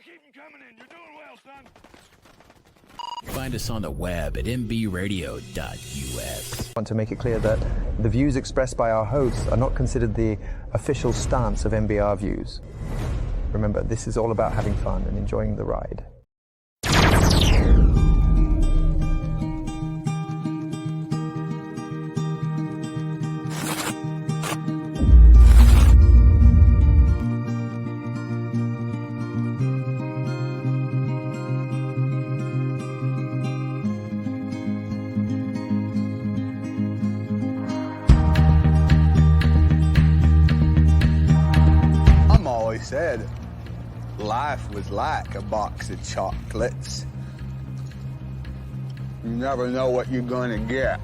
keep them coming in. You're doing well, son. Find us on the web at mbradio.us. I want to make it clear that the views expressed by our hosts are not considered the official stance of MBR Views. Remember, this is all about having fun and enjoying the ride. Said life was like a box of chocolates. You never know what you're gonna get.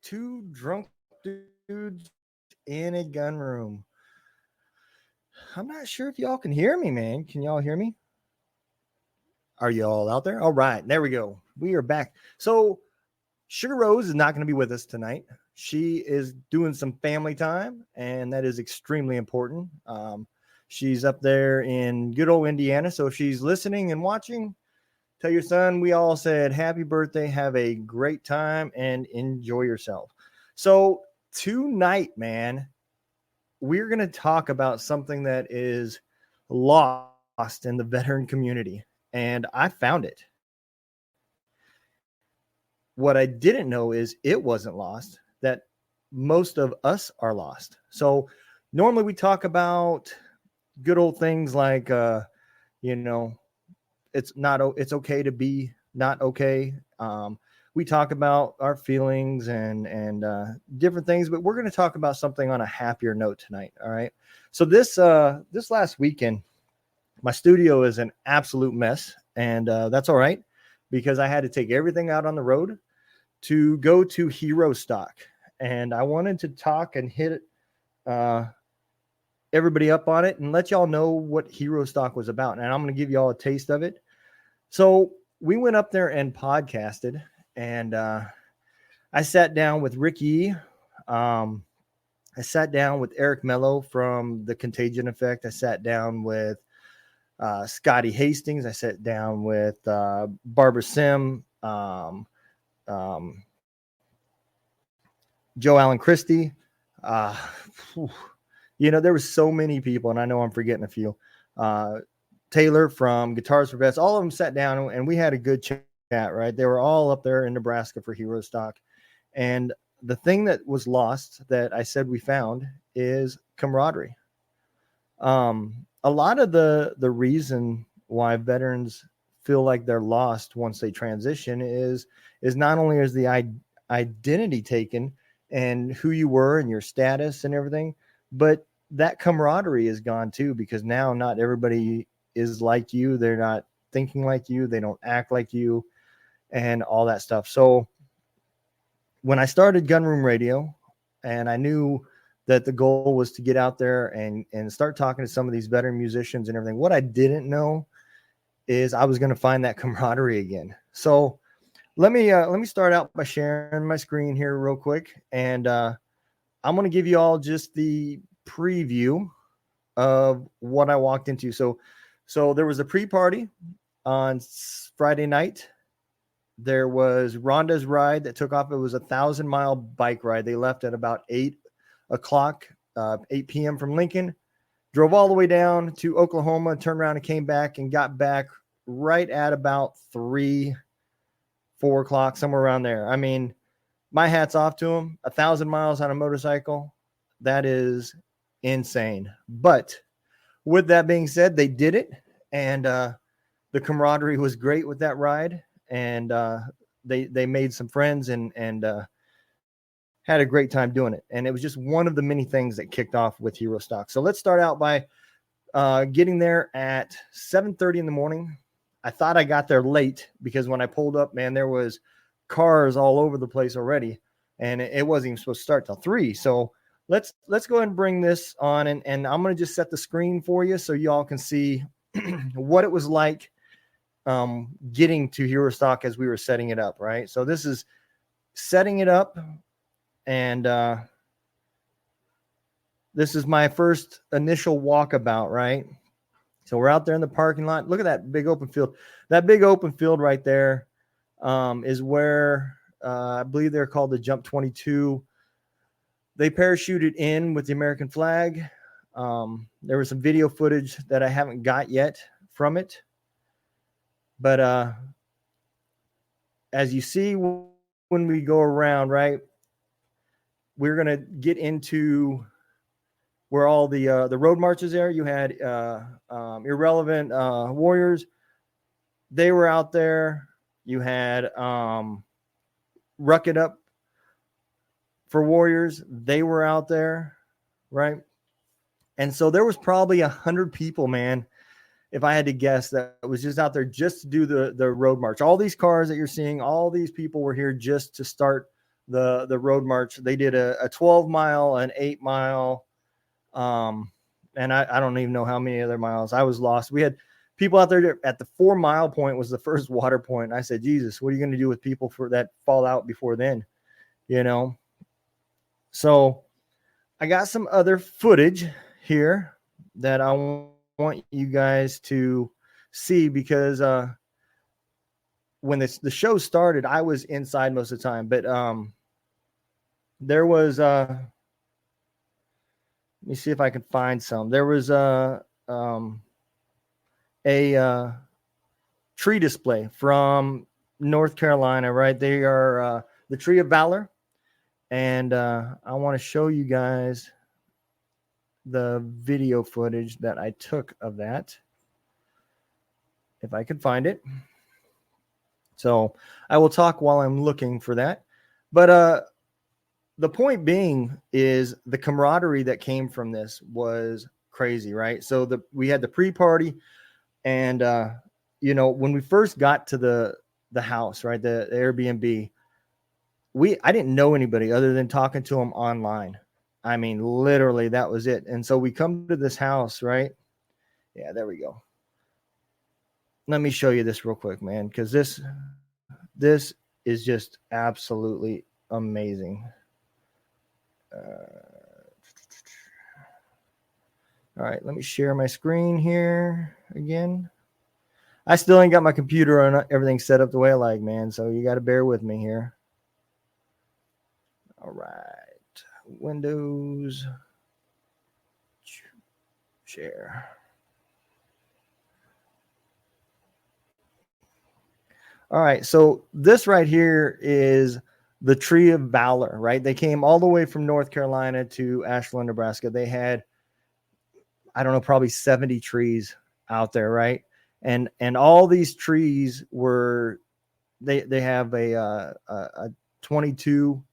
Two drunk dudes in a gun room. I'm not sure if y'all can hear me, man. Can y'all hear me? Are you all out there? All right, there we go. We are back. So Sugar Rose is not going to be with us tonight. She is doing some family time, and that is extremely important. She's up there in good old Indiana. So if she's listening and watching, tell your son we all said happy birthday, have a great time, and enjoy yourself. So tonight, man, we're going to talk about something that is lost in the veteran community. And I found it. What I didn't know is it wasn't lost, that most of us are lost. So normally we talk about good old things like, it's okay to be not okay. We talk about our feelings and different things, but we're going to talk about something on a happier note tonight. All right. So this last weekend, my studio is an absolute mess, and that's all right because I had to take everything out on the road to go to Herostock, and I wanted to talk and hit everybody up on it and let y'all know what Herostock was about, and I'm going to give y'all a taste of it. So we went up there and podcasted, and I sat down with Rick Yee. I sat down with Eric Mello from The Contagion Effect. I sat down with Scotty Hastings. I sat down with Barbara Sim, Joe Allen Christie. There were so many people, and I know I'm forgetting a few. Taylor from Guitars for Vets. All of them sat down, and we had a good chat, right? They were all up there in Nebraska for Herostock. And the thing that was lost that I said we found is camaraderie. A lot of the reason why veterans feel like they're lost once they transition is not only is the identity taken and who you were and your status and everything, but that camaraderie is gone too, because now not everybody is like you. They're not thinking like you. They don't act like you and all that stuff. So when I started Gunroom Radio, and I knew that the goal was to get out there and start talking to some of these veteran musicians and everything. What I didn't know is I was going to find that camaraderie again. So let me start out by sharing my screen here real quick. And I'm going to give you all just the preview of what I walked into. So there was a pre-party on Friday night. There was Rhonda's ride that took off. It was a 1,000-mile bike ride. They left at about 8 p.m. from Lincoln, drove all the way down to Oklahoma, turned around and came back and got back right at about 3, 4 o'clock, somewhere around there. I mean, my hat's off to them. 1,000 miles on a motorcycle. That is insane. But with that being said, they did it. And the camaraderie was great with that ride. And they made some friends and had a great time doing it. And it was just one of the many things that kicked off with Herostock. So let's start out by getting there at 7:30 in the morning. I thought I got there late because when I pulled up, man, there was cars all over the place already. And it wasn't even supposed to start till 3. So let's go ahead and bring this on. And I'm going to just set the screen for you so y'all can see what it was like getting to Herostock as we were setting it up, right? So this is setting it up, and this is my first initial walkabout, right? So we're out there in the parking lot. Look at that big open field. That big open field right there is where I believe they're called the Jump 22. They parachuted in with the American flag. There was some video footage that I haven't got yet from it. But as you see, when we go around, right, we're going to get into where all the road marches are. You had Irrelevant Warriors. They were out there. You had Ruck It Up for Warriors. They were out there, right? And so there was probably 100 people, man, if I had to guess, that was just out there just to do the road march. All these cars that you're seeing, all these people were here just to start the road march. They did a 12-mile, an 8-mile, and I don't even know how many other miles. I was lost. We had people out there at the 4-mile point was the first water point. And I said, Jesus, what are you going to do with people for that fall out before then? You know? So I got some other footage here that I want you guys to see, because when the show started, I was inside most of the time, but there was let me see if I can find some. There was a tree display from North Carolina, right? They are the Tree of Valor, and I want to show you guys the video footage that I took of that, if I can find it. So I will talk while I'm looking for that. But the point being is the camaraderie that came from this was crazy, right? So we had the pre-party, and when we first got to the house, right, the Airbnb, I didn't know anybody other than talking to them online. I mean, literally, that was it. And so we come to this house, right? Yeah, there we go. Let me show you this real quick, man, because this is just absolutely amazing. All right, let me share my screen here again. I still ain't got my computer and everything set up the way I like, man, so you got to bear with me here. All right. Windows, share. All right, so this right here is the Tree of Valor, right? They came all the way from North Carolina to Ashland, Nebraska. They had, I don't know, probably 70 trees out there, right? And all these trees were, they have a 22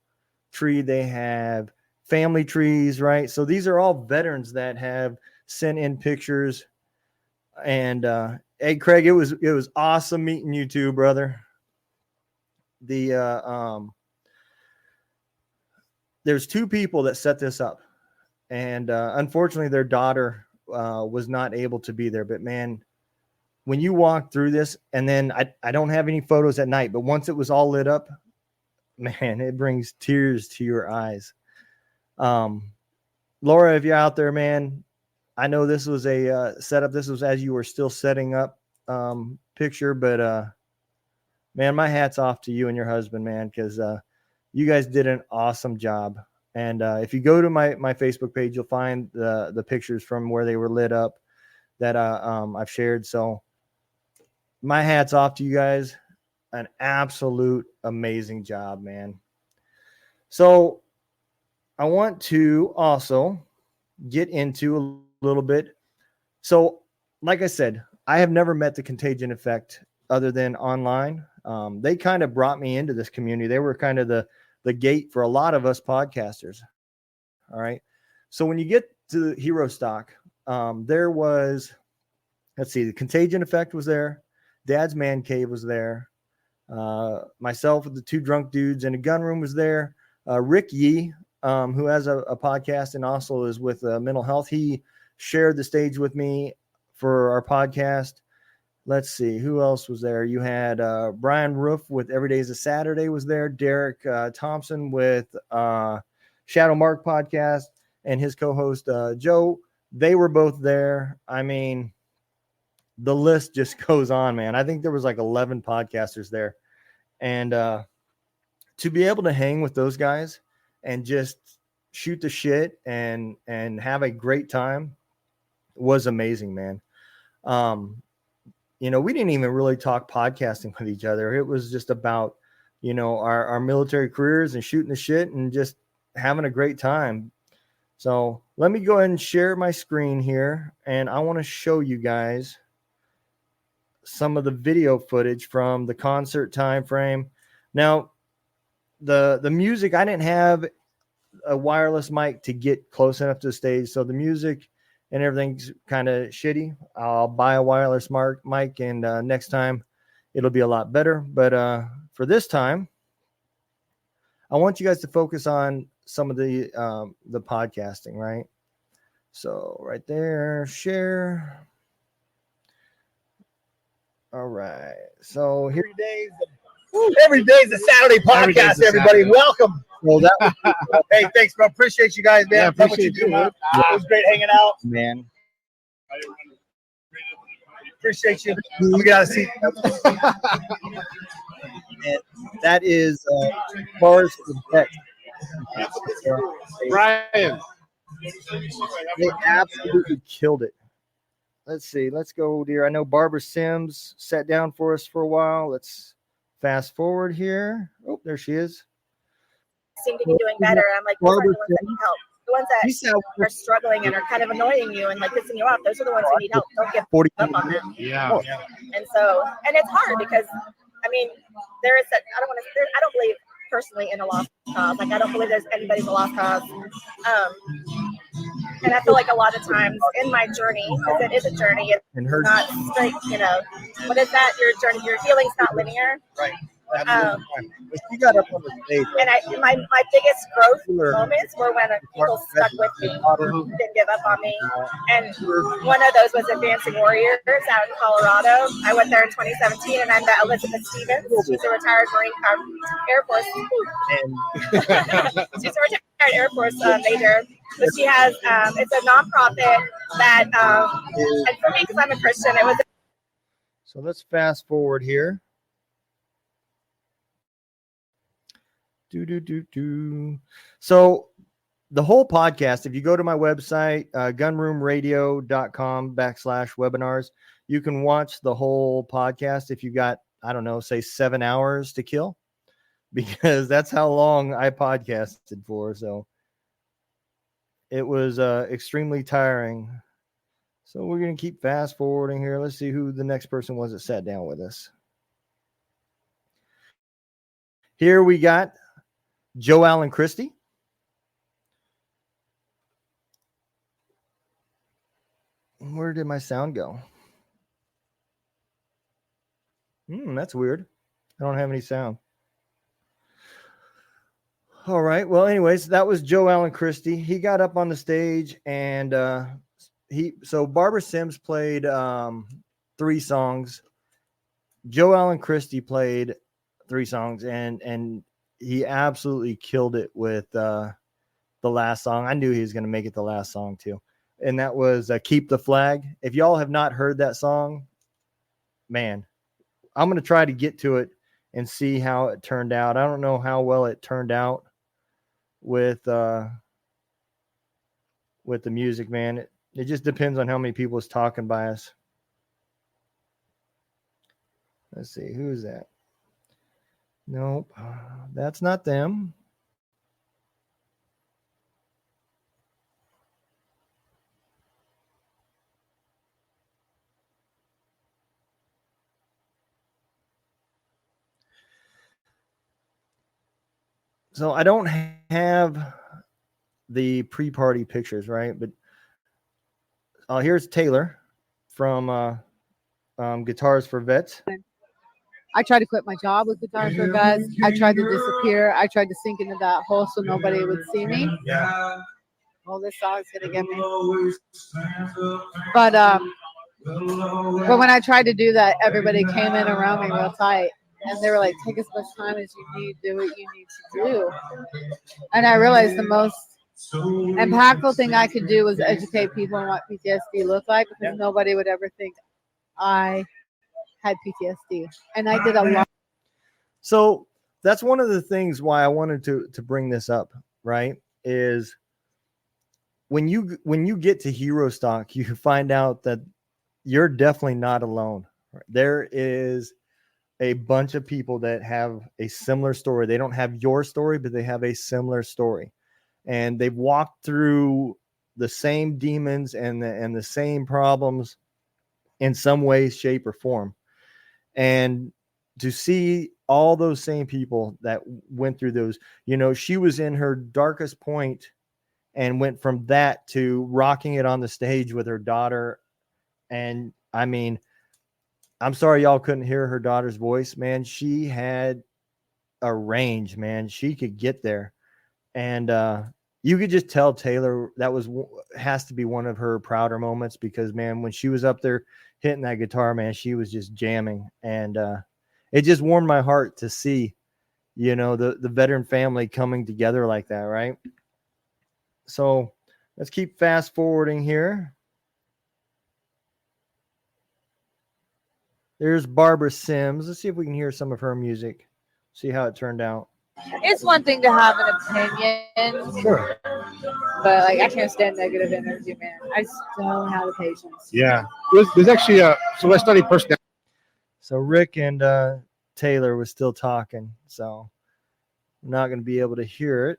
tree. They have family trees, right? So these are all veterans that have sent in pictures. And hey, Craig, it was awesome meeting you too, brother. There's 2 people that set this up, and unfortunately their daughter was not able to be there. But man, when you walk through this, and then I don't have any photos at night, but once it was all lit up, man, it brings tears to your eyes. Laura, if you're out there, man, I know this was a setup. This was as you were still setting up picture, but man, my hat's off to you and your husband, man, because you guys did an awesome job. And if you go to my Facebook page, you'll find the pictures from where they were lit up that I've shared. So my hat's off to you guys. An absolute amazing job, man. So I want to also get into a little bit. So like I said, I have never met the Contagion Effect other than online. They kind of brought me into this community. They were kind of the gate for a lot of us podcasters. All right. So when you get to the Herostock, there was, let's see, the Contagion Effect was there. Dad's Man Cave was there. Myself with the 2 drunk dudes in a gun room was there. Rick Yee, who has a podcast and also is with mental health. He shared the stage with me for our podcast. let's see, who else was there? You had Brian Roof with Every Day is a Saturday was there. Derek Thompson with Shadow Mark Podcast and his co-host Joe. They were both there. I mean, the list just goes on, man. I think there was like 11 podcasters there. And to be able to hang with those guys and just shoot the shit and have a great time was amazing, man. You know, we didn't even really talk podcasting with each other. It was just about, you know, our military careers and shooting the shit and just having a great time. So let me go ahead and share my screen here. And I want to show you guys some of the video footage from the concert time frame. Now, the music, I didn't have a wireless mic to get close enough to the stage. So the music and everything's kind of shitty. I'll buy a wireless mic and next time it'll be a lot better. But for this time, I want you guys to focus on some of the podcasting, right? So right there, share. All right. So here Every day's a Saturday podcast, everybody. Saturday. Welcome. well, that was, Hey, thanks, bro. Appreciate you guys, man. Yeah, Love what appreciate you do, you, man. It was great hanging out. man. Appreciate you. Let me get out of the seat. And that is Bars for Vet. Brian. They absolutely killed it. Let's see. Let's go, dear. I know Barbara Sims sat down for us for a while. Let's fast forward here. Oh, there she is. Seem to be doing better. I'm like, those are the ones that need help. The ones that are struggling and are kind of annoying you and like pissing you off, those are the ones who need help. Don't give 40. up on them. Yeah. And so, and it's hard because, I mean, there is that, I don't believe personally in a lost cause. Like, I don't believe there's anybody's a lost cause. And I feel like a lot of times in my journey, because it is a journey, it's not straight, you know, what is that? Your journey, your healing's not linear. Right. But she got up on the stage. And my biggest growth moments were when people stuck with me, didn't give up on me. And one of those was Advancing Warriors out in Colorado. I went there in 2017 and I met Elizabeth Stevens. She's a retired Marine Air Force. She's a retired Air Force major. But she has, it's a nonprofit that, and for me, because I'm a Christian, it was. So let's fast forward here. So the whole podcast, if you go to my website, gunroomradio.com/webinars, you can watch the whole podcast if you got, I don't know, say 7 hours to kill, because that's how long I podcasted for. So it was extremely tiring. So we're going to keep fast forwarding here. Let's see who the next person was that sat down with us. Here we got Joe Allen Christie. Where did my sound go? That's weird. I don't have any sound. All right. Well, anyways, that was Joe Allen Christie. He got up on the stage and so Barbara Sims played 3 songs. Joe Allen Christie played 3 songs and he absolutely killed it with the last song. I knew he was going to make it the last song too. And that was Keep the Flag. If y'all have not heard that song, man, I'm going to try to get to it and see how it turned out. I don't know how well it turned out with the music, man. It just depends on how many people is talking by us. Let's see. Who is that? Nope, that's not them. So I don't have the pre-party pictures, right? But here's Taylor from Guitars for Vets. I tried to quit my job with Guitars for Vets. I tried to disappear. I tried to sink into that hole so nobody would see me. Yeah. Well, this song's gonna get me. But But when I tried to do that, everybody came in around me real tight. And they were like, take as much time as you need, do what you need to do. And I realized the most impactful thing I could do was educate people on what PTSD looked like, because nobody would ever think I had PTSD. And I did a lot. So that's one of the things why I wanted to bring this up, right? Is when you get to Herostock, you find out that you're definitely not alone. There is a bunch of people that have a similar story. They don't have your story, but they have a similar story. And they've walked through the same demons and the same problems in some way, shape, or form. And to see all those same people that went through those, she was in her darkest point and went from that to rocking it on the stage with her daughter. And I mean, I'm sorry y'all couldn't hear her daughter's voice, man. She had a range, man. She could get there. And you could just tell Taylor that has to be one of her prouder moments, because, man, when she was up there hitting that guitar, man, she was just jamming. And it just warmed my heart to see, the veteran family coming together like that, right? So let's keep fast forwarding here. There's Barbara Sims. Let's see if we can hear some of her music. See how it turned out. It's one thing to have an opinion. Sure. But I can't stand negative energy, man. I just don't have the patience. Yeah. There's actually so I studied personality. So Rick and Taylor was still talking, so I'm not going to be able to hear it.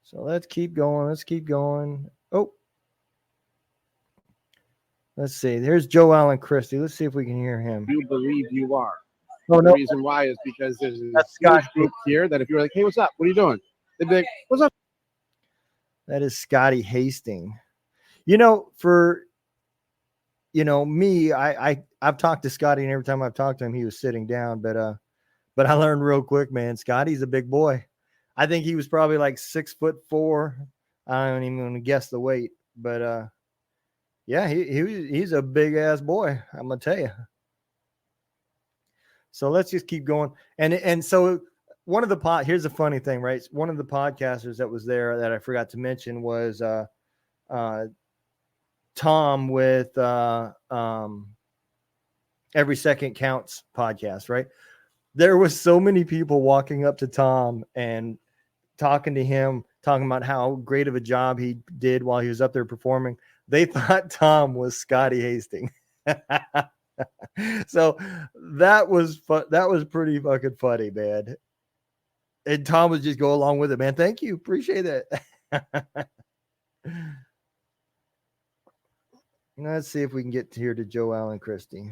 So let's keep going. Oh. Let's see. There's Joe Allen Christie. Let's see if we can hear him. You believe you are. Oh, The no. reason why is because there's a Scott group here that if you're like, hey, what's up? What are you doing? They'd be like, what's up? That is Scotty Hastings. For me, I've talked to Scotty, and every time I've talked to him, he was sitting down. But I learned real quick, man, Scotty's a big boy. I think he was probably like 6'4". I don't even want to guess the weight, but yeah, he's a big ass boy, I'm gonna tell you. So let's just keep going. And so one of the here's the funny thing, right? One of the podcasters that was there that I forgot to mention was Tom with Every Second Counts podcast, right? There was so many people walking up to Tom and talking to him, talking about how great of a job he did while he was up there performing. They thought Tom was Scotty Hastings. So that was pretty fucking funny, man. And Tom would just go along with it, man. Thank you. Appreciate it. Let's see if we can get here to Joe Allen Christie.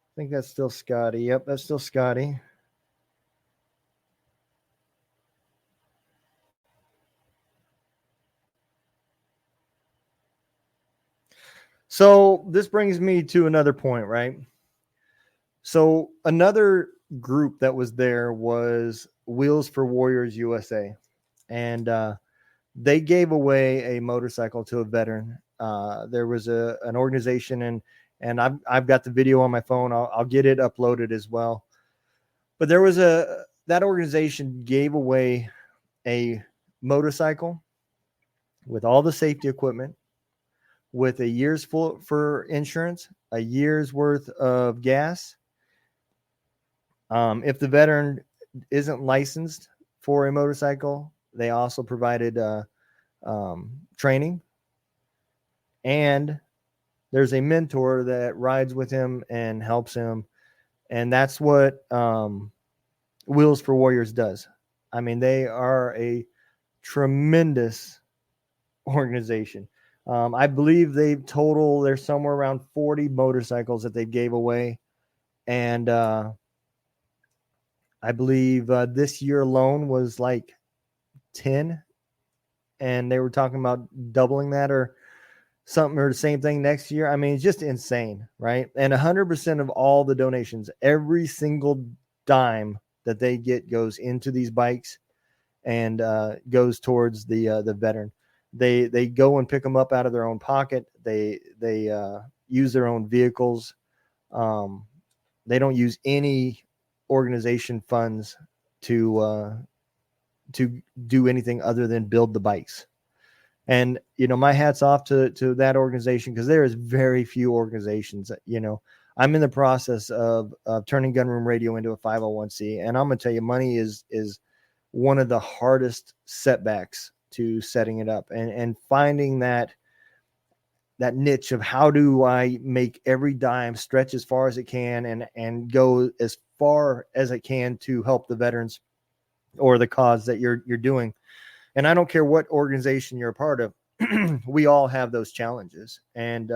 I think that's still Scotty. Yep, that's still Scotty. So this brings me to another point, right? So another group that was there was Wheels for Warriors USA. And they gave away a motorcycle to a veteran. There was an organization, and I've got the video on my phone. I'll get it uploaded as well. But there was that organization gave away a motorcycle with all the safety equipment, with a year's full for insurance, a year's worth of gas. If the veteran isn't licensed for a motorcycle, they also provided training. And there's a mentor that rides with him and helps him. And that's what Wheels for Warriors does. I mean, they are a tremendous organization. I believe there's somewhere around 40 motorcycles that they gave away. And I believe this year alone was like 10. And they were talking about doubling that or something, or the same thing next year. I mean, it's just insane, right? And 100% of all the donations, every single dime that they get goes into these bikes and goes towards the veteran. They go and pick them up out of their own pocket. They use their own vehicles. They don't use any organization funds to do anything other than build the bikes. And, my hat's off to that organization, because there is very few organizations. I'm in the process of turning Gunroom Radio into a 501c. And I'm going to tell you, money is one of the hardest setbacks to setting it up and finding that niche of how do I make every dime stretch as far as it can and go as far as it can to help the veterans or the cause that you're doing. And I don't care what organization you're a part of. We all have those challenges. And,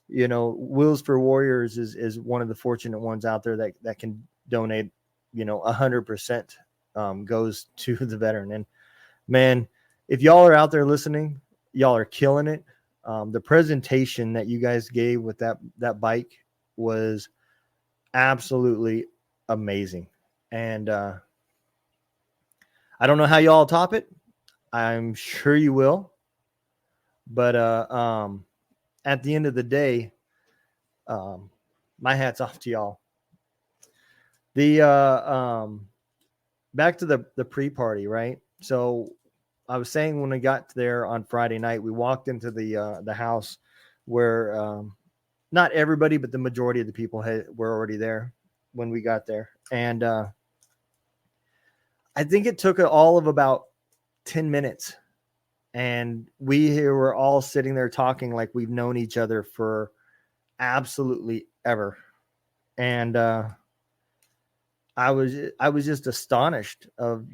Wheels for Warriors is one of the fortunate ones out there that can donate, 100% goes to the veteran. And man, if y'all are out there listening, y'all are killing it. The presentation that you guys gave with that bike was absolutely amazing. And I don't know how y'all top it. I'm sure you will. But at the end of the day, my hat's off to y'all. The back to the pre-party, right? So I was saying when I got there on Friday night, we walked into the house where not everybody, but the majority of the people were already there when we got there. And I think it took all of about 10 minutes. And we were all sitting there talking like we've known each other for absolutely ever. And I was just astonished of,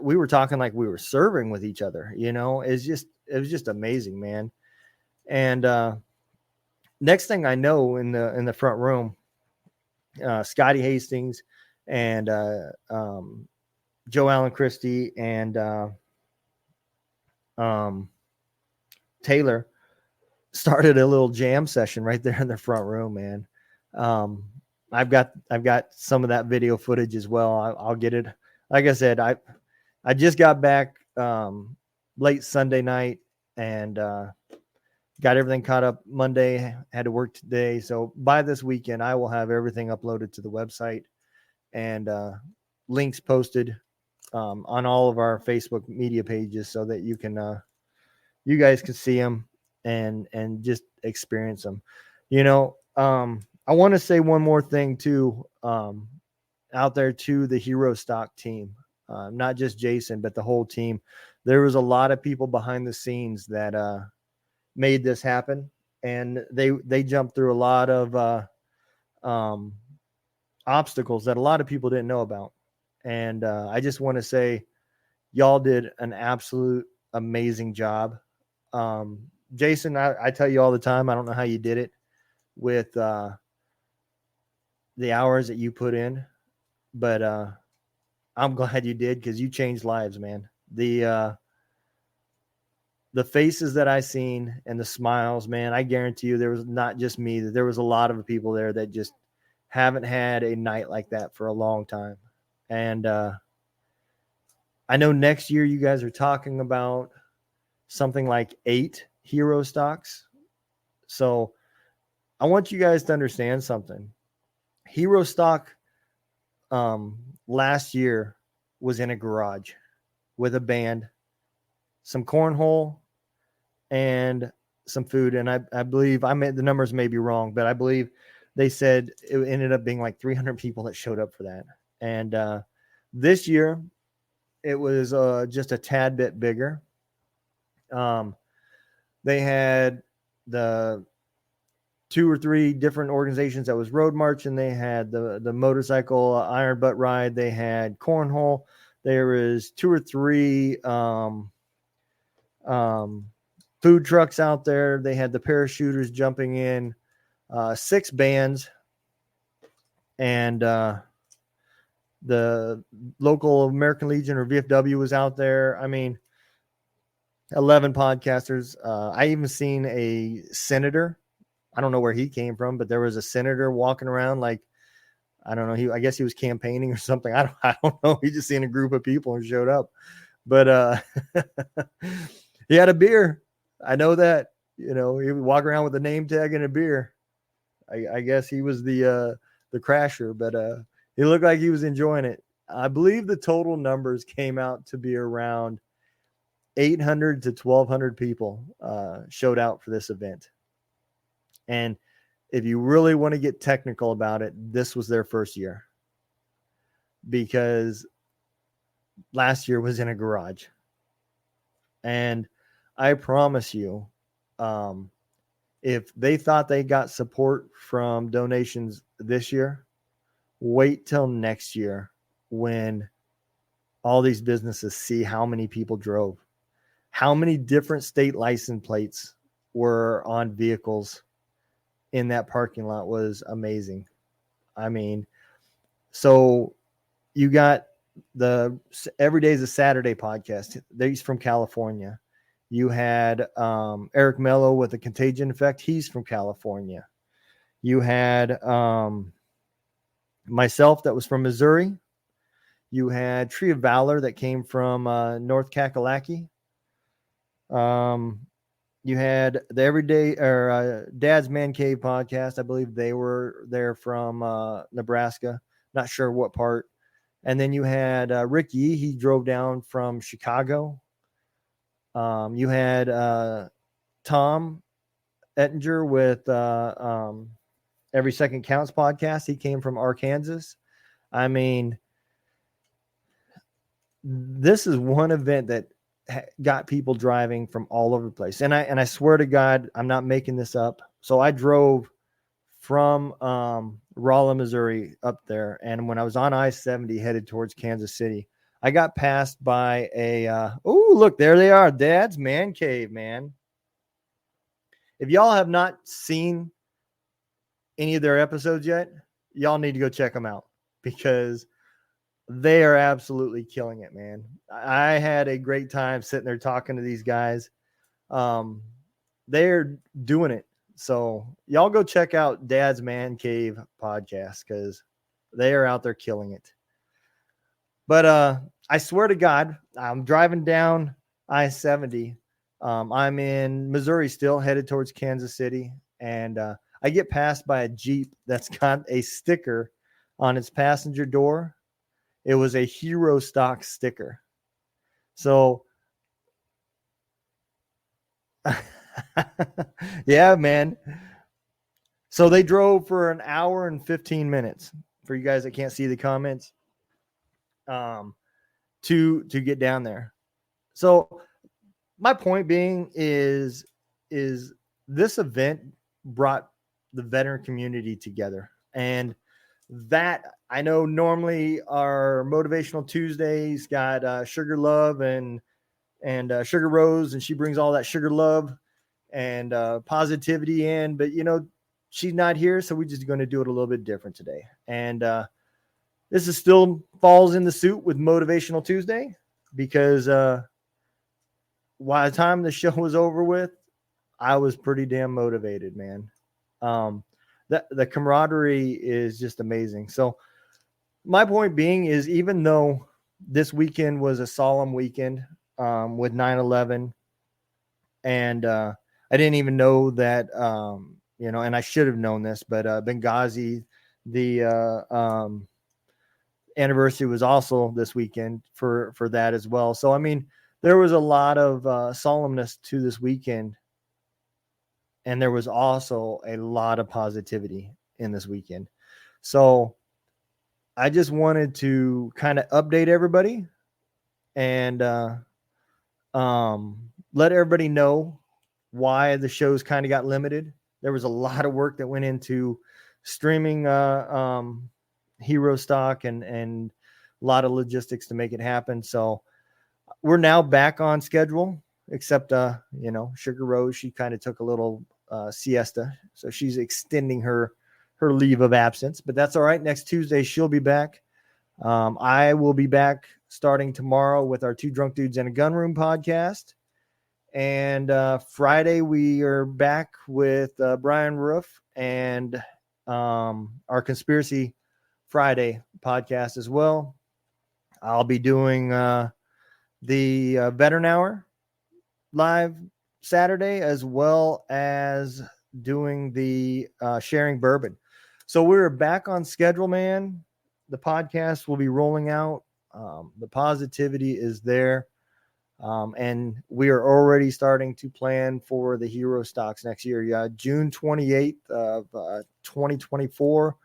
we were talking like we were serving with each other, it was just amazing, man. And next thing I know, in the front room, Scotty Hastings and Joe Allen Christie and Taylor started a little jam session right there in the front room, man. I've got some of that video footage as well. I'll get it. Like I said, I just got back late Sunday night and got everything caught up Monday. Had to work today, so by this weekend I will have everything uploaded to the website and links posted on all of our Facebook media pages so that you guys can see them and just experience them. I want to say one more thing too, out there to the Herostock team, not just Jason, but the whole team. There was a lot of people behind the scenes that made this happen, and they jumped through a lot of obstacles that a lot of people didn't know about. And I just want to say y'all did an absolute amazing job. Jason, I tell you all the time, I don't know how you did it with the hours that you put in, but I'm glad you did, because you changed lives, man. The faces that I seen and the smiles, man, I guarantee you there was not just me, there was a lot of people there that just haven't had a night like that for a long time. And I know next year you guys are talking about something like 8 Herostocks. So I want you guys to understand something. Herostock last year was in a garage with a band, some cornhole, and some food. And I believe the numbers may be wrong, but I believe they said it ended up being like 300 people that showed up for that. And this year it was just a tad bit bigger. They had the 2 or 3 different organizations that was road march, and they had the motorcycle iron butt ride. They had cornhole. There was 2 or 3 food trucks out there. They had the parachuters jumping in, 6 bands, and the local American Legion or VFW was out there. I mean, 11 podcasters. I even seen a senator. I don't know where he came from, but there was a senator walking around like I don't know. I guess he was campaigning or something. I don't know. He just seen a group of people and showed up. But he had a beer. I know that. He would walk around with a name tag and a beer. I guess he was the crasher, but he looked like he was enjoying it. I believe the total numbers came out to be around 800 to 1,200 people showed out for this event. And if you really want to get technical about it, this was their first year, because last year was in a garage. And I promise you, if they thought they got support from donations this year, wait till next year when all these businesses see how many people drove, how many different state license plates were on vehicles in that parking lot. Was amazing. I mean, so you got the Every Day's a Saturday podcast. He's from California. You had Eric Mello with the Contagion Effect. He's from California. You had myself that was from Missouri. You had Tree of Valor that came from North Kakalaki. You had the Everyday or Dad's Man Cave podcast. I believe they were there from Nebraska. Not sure what part. And then you had Rick Yee. He drove down from Chicago. You had Tom Ettinger with Every Second Counts podcast. He came from Arkansas. I mean, this is one event that got people driving from all over the place. And I swear to God, I'm not making this up. So I drove from Rolla, Missouri up there. And when I was on I-70 headed towards Kansas City, I got passed by look, there they are. Dad's Man Cave, man. If y'all have not seen any of their episodes yet, y'all need to go check them out, because they are absolutely killing it, man. I had a great time sitting there talking to these guys. They're doing it. So y'all go check out Dad's Man Cave podcast, because they are out there killing it. But I swear to God, I'm driving down I-70. I'm in Missouri still, headed towards Kansas City. And I get passed by a Jeep that's got a sticker on its passenger door. It was a Herostock sticker. So, yeah, man. So they drove for an hour and 15 minutes, for you guys that can't see the comments, to get down there. So my point being is this event brought the veteran community together. And that, I know normally our Motivational Tuesdays got Sugar Love and Sugar Rose, and she brings all that sugar love and positivity in, but she's not here, so we're just going to do it a little bit different today. And this is still falls in the suit with Motivational Tuesday, because by the time the show was over with, I was pretty damn motivated, man. The camaraderie is just amazing. So my point being is, even though this weekend was a solemn weekend with 9/11, and I didn't even know that, and I should have known this, but Benghazi, the anniversary was also this weekend for that as well. So, I mean, there was a lot of solemnness to this weekend. And there was also a lot of positivity in this weekend. So I just wanted to kind of update everybody and let everybody know why the shows kind of got limited. There was a lot of work that went into streaming Herostock and a lot of logistics to make it happen. So we're now back on schedule, except Sugar Rose, she kind of took a little siesta, so she's extending her leave of absence, but that's all right. Next Tuesday she'll be back. I will be back starting tomorrow with our Two Drunk Dudes in a Gun Room podcast, and Friday we are back with Brian Roof and our conspiracy Friday podcast as well. I'll be doing the Veteran Hour live Saturday, as well as doing the Sharing Bourbon. So we're back on schedule, man. The podcast will be rolling out. The positivity is there. And we are already starting to plan for the Herostocks next year. Yeah, June 28th of 2024,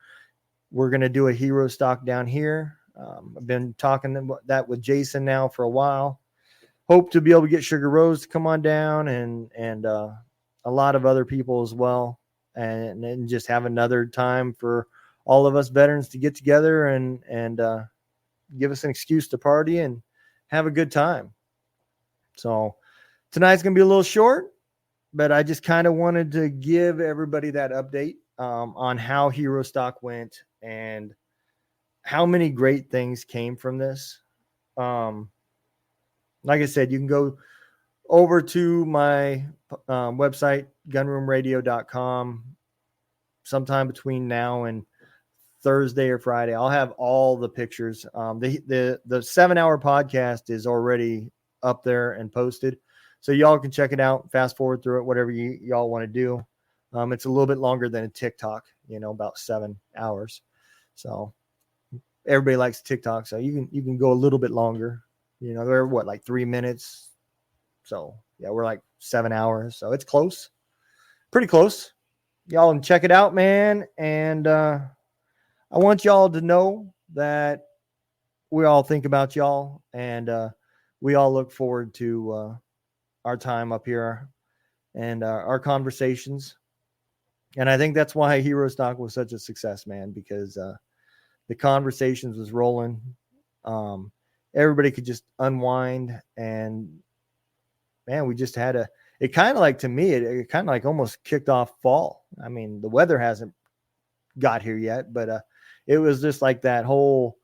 we're going to do a Herostock down here. I've been talking about that with Jason now for a while. Hope to be able to get Sugar Rose to come on down and a lot of other people as well. And just have another time for all of us veterans to get together and give us an excuse to party and have a good time. So tonight's going to be a little short, but I just kind of wanted to give everybody that update on how Herostock went and how many great things came from this. Like I said, you can go over to my website, gunroomradio.com, sometime between now and Thursday or Friday. I'll have all the pictures. The 7-hour podcast is already up there and posted, so y'all can check it out, fast forward through it, whatever y'all want to do. It's a little bit longer than a TikTok, about 7 hours. So everybody likes TikTok, so you can go a little bit longer. They're like 3 minutes. So yeah, we're like 7 hours. So it's close, pretty close. Y'all can check it out, man. And I want y'all to know that we all think about y'all, and we all look forward to our time up here and our conversations. And I think that's why Herostock was such a success, man, because the conversations was rolling. Everybody could just unwind, and man, we just had it kind of like, to me, it kind of like almost kicked off fall. I mean, the weather hasn't got here yet, but it was just like that whole,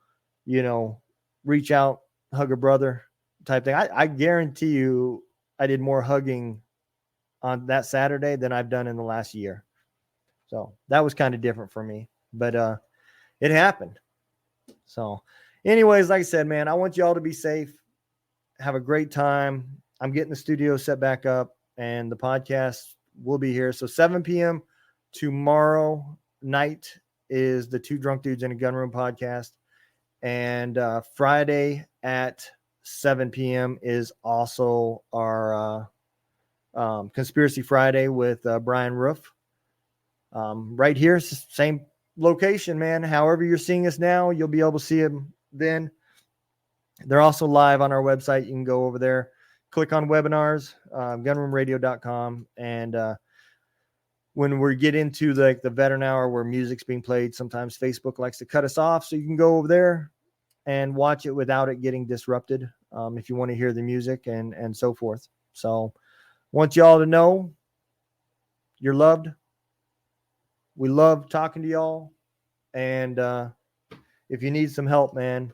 reach out, hug a brother type thing. I guarantee you I did more hugging on that Saturday than I've done in the last year. So that was kind of different for me, but it happened. So anyways, like I said, man, I want y'all to be safe. Have a great time. I'm getting the studio set back up, and the podcast will be here. So 7 p.m. tomorrow night is the Two Drunk Dudes in a Gun Room podcast. And Friday at 7 p.m. is also our Conspiracy Friday with Brian Roof. Right here, same location, man. However you're seeing us now, you'll be able to see them then. They're also live on our website. You can go over there, click on webinars, gunroomradio.com. And when we get into the Veteran Hour where music's being played, sometimes Facebook likes to cut us off. So you can go over there and watch it without it getting disrupted if you want to hear the music and so forth. So want y'all to know you're loved. We love talking to y'all. And if you need some help, man,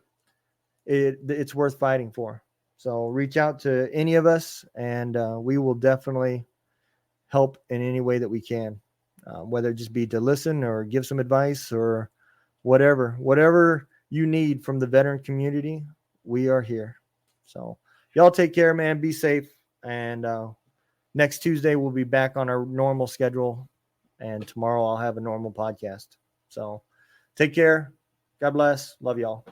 it's worth fighting for. So reach out to any of us, and we will definitely help in any way that we can, whether it just be to listen or give some advice or whatever you need from the veteran community. We are here. So y'all take care, man. Be safe. And next Tuesday, we'll be back on our normal schedule. And tomorrow I'll have a normal podcast. So take care. God bless. Love y'all.